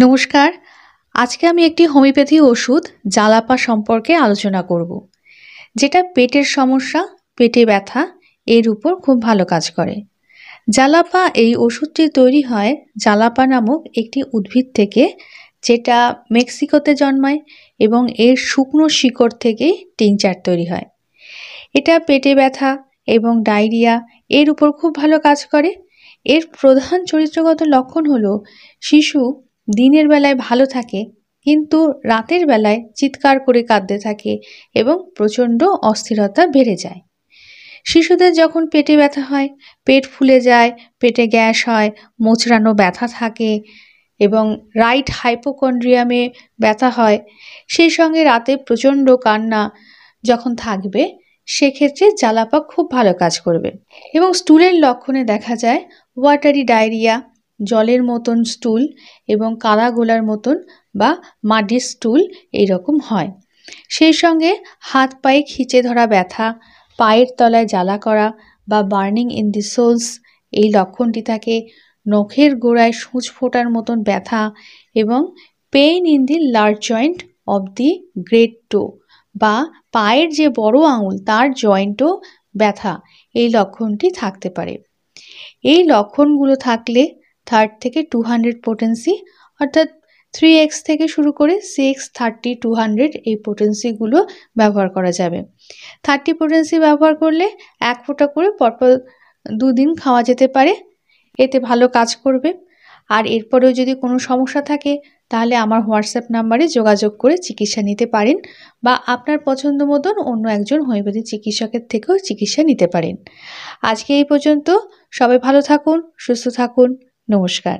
নমস্কার। আজকে আমি একটি হোমিওপ্যাথি ওষুধ জালাপা সম্পর্কে আলোচনা করব, যেটা পেটের সমস্যা, পেটে ব্যথা এর উপর খুব ভালো কাজ করে। জালাপা এই ওষুধটি তৈরি হয় জালাপা নামক একটি উদ্ভিদ থেকে, যেটা মেক্সিকোতে জন্মায় এবং এর শুকনো শিকড় থেকেই টিংচার তৈরি হয়। এটা পেটে ব্যথা এবং ডায়রিয়া এর উপর খুব ভালো কাজ করে। এর প্রধান চরিত্রগত লক্ষণ হলো শিশু দিনের বেলায় ভালো থাকে, কিন্তু রাতের বেলায় চিৎকার করে কাঁদতে থাকে এবং প্রচণ্ড অস্থিরতা বেড়ে যায়। শিশুদের যখন পেটে ব্যথা হয়, পেট ফুলে যায়, পেটে গ্যাস হয়, মোচড়ানো ব্যথা থাকে এবং রাইট হাইপোকন্ড্রিয়ামে ব্যথা হয়, সেই সঙ্গে রাতে প্রচণ্ড কান্না যখন থাকবে, সেক্ষেত্রে জালাপা খুব ভালো কাজ করবে। এবং স্টুলের লক্ষণে দেখা যায় ওয়াটারি ডায়রিয়া, জলের মতন স্টুল এবং কাদা গোলার মতন বা মাডি স্টুল এইরকম হয়। সেই সঙ্গে হাত পায়ে খিঁচে ধরা ব্যথা, পায়ের তলায় জ্বালা করা বা বার্নিং ইন দি সোলস এই লক্ষণটি থাকে। নখের গোড়ায় সূচ ফোটার মতন ব্যথা এবং pain in the large joint of the great toe বা পায়ের যে বড় আঙুল তার জয়েন্টও ব্যথা, এই লক্ষণটি থাকতে পারে। এই লক্ষণগুলো থাকলে 30 থেকে 200 পোটেন্সি, অর্থাৎ 3x থেকে শুরু করে 6, 30, 200 এই পোটেন্সিগুলো ব্যবহার করা যাবে। 30 পোটেন্সি ব্যবহার করলে 1 ফোঁটা করে পরপর 2 দিন খাওয়া যেতে পারে, এতে ভালো কাজ করবে। আর এরপরেও যদি কোনো সমস্যা থাকে তাহলে আমার হোয়াটসঅ্যাপ নাম্বারে যোগাযোগ করে চিকিৎসা নিতে পারেন, বা আপনার পছন্দ মতন অন্য একজন হোমিওপ্যাথি চিকিৎসকের থেকেও চিকিৎসা নিতে পারেন। আজকে এই পর্যন্ত। সবাই ভালো থাকুন, সুস্থ থাকুন। নমস্কার।